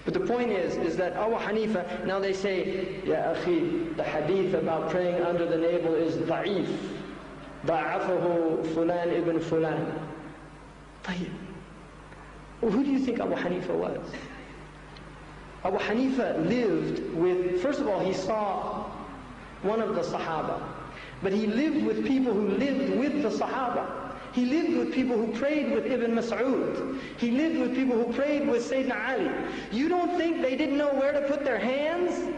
But the point is that Abu Hanifa, now they say, Ya akhi, the hadith about praying under the navel is da'if. Da'afahu fulan ibn fulan. طيب. Well, who do you think Abu Hanifa was? Abu Hanifa lived with, first of all, he saw one of the Sahaba. But he lived with people who lived with the Sahaba. He lived with people who prayed with Ibn Mas'ud. He lived with people who prayed with Sayyidina Ali. You don't think they didn't know where to put their hands?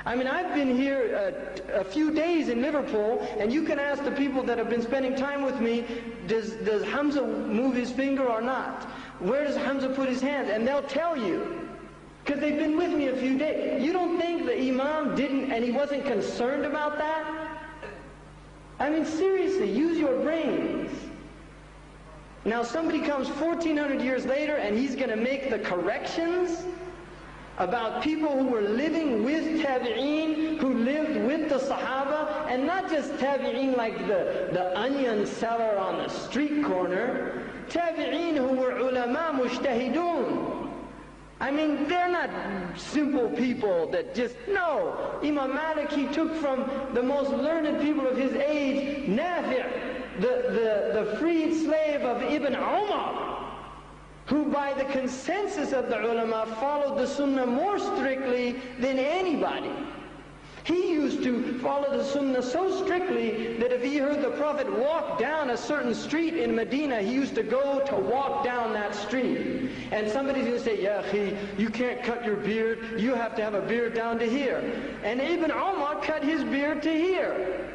I mean, I've been here a few days in Liverpool, and you can ask the people that have been spending time with me, does Hamza move his finger or not? Where does Hamza put his hands? And they'll tell you, because they've been with me a few days. You don't think the Imam didn't, and he wasn't concerned about that? I mean, seriously, use your brains. Now somebody comes 1400 years later and he's going to make the corrections about people who were living with tabi'een, who lived with the Sahaba, and not just tabi'een like the onion seller on the street corner, tabi'een who were ulama mujtahidun. I mean, they're not simple people that just, no. Imam Malik, he took from the most learned people of his age, Nafi', the freed slave of Ibn Umar, who by the consensus of the ulama followed the sunnah more strictly than anybody. He used to follow the sunnah so strictly that if he heard the Prophet walk down a certain street in Medina, he used to go to walk down that street. And somebody's going to say, Ya akhi, you can't cut your beard, you have to have a beard down to here. And Ibn Umar cut his beard to here.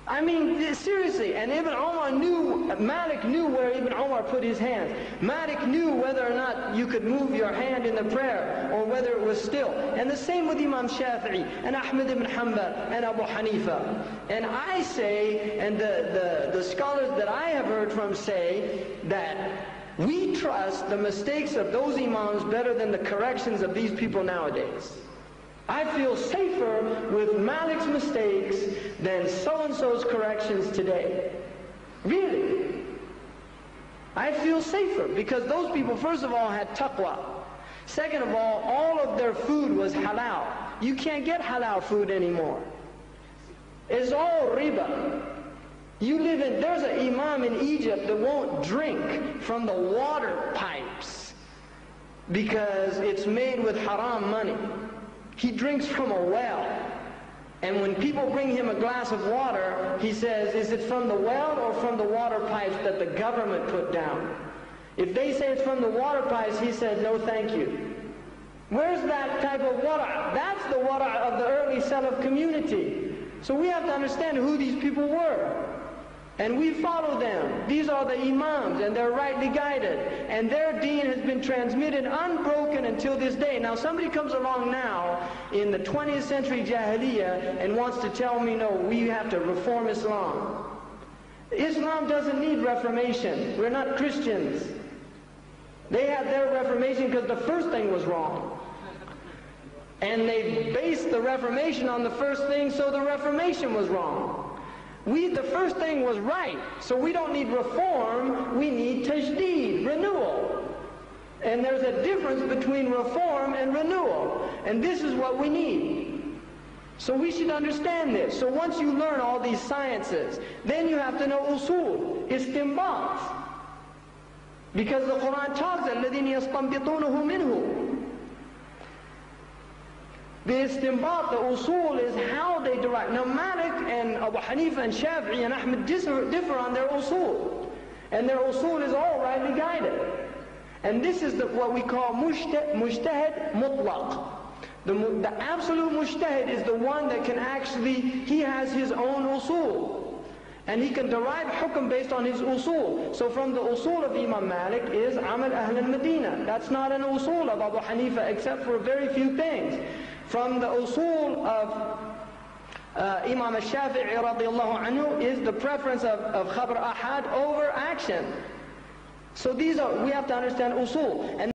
I mean, seriously, and Ibn Umar knew, Malik knew where Ibn Umar put his hands. Malik knew whether or not you could move your hand in the prayer, or whether it was still. And the same with Imam Shafi'i, and Ahmad ibn Hanbal, and Abu Hanifa. And I say, and the scholars that I have heard from say, that we trust the mistakes of those Imams better than the corrections of these people nowadays. I feel safer with Malik's mistakes than so-and-so's corrections today. Really. I feel safer because those people, first of all, had taqwa. Second of all of their food was halal. You can't get halal food anymore. It's all riba. There's an imam in Egypt that won't drink from the water pipes because it's made with haram money. He drinks from a well. And when people bring him a glass of water, he says, is it from the well or from the water pipes that the government put down? If they say it's from the water pipes, he said, no thank you. Where's that type of water? That's the water of the early Salaf community. So we have to understand who these people were. And we follow them. These are the Imams, and they're rightly guided. And their deen has been transmitted unbroken until this day. Now somebody comes along now in the 20th century Jahiliyyah and wants to tell me, no, we have to reform Islam. Islam doesn't need reformation. We're not Christians. They had their reformation because the first thing was wrong. And they based the reformation on the first thing, so the reformation was wrong. The first thing was right, so we don't need reform, we need tajdeed, renewal. And there's a difference between reform and renewal. And this is what we need. So we should understand this. So once you learn all these sciences, then you have to know usul, istinbat. Because the Quran talks, الَّذِينَ يَسْتَنْبِطُونَهُ مِنْهُ. The istinbat, the usul, is how they derive. Now Malik and Abu Hanifa and Shafi'i and Ahmad differ on their usul. And their usul is all rightly guided. And this is what we call mujtahid mutlaq. The absolute mujtahid is the one that can actually, he has his own usul. And he can derive hukm based on his usul. So from the usul of Imam Malik is Amal Ahl al-Madinah. That's not an usul of Abu Hanifa except for very few things. From the usul of Imam al-Shafi'i radiallahu anhu is the preference of khabar ahad over action. So we have to understand usul. And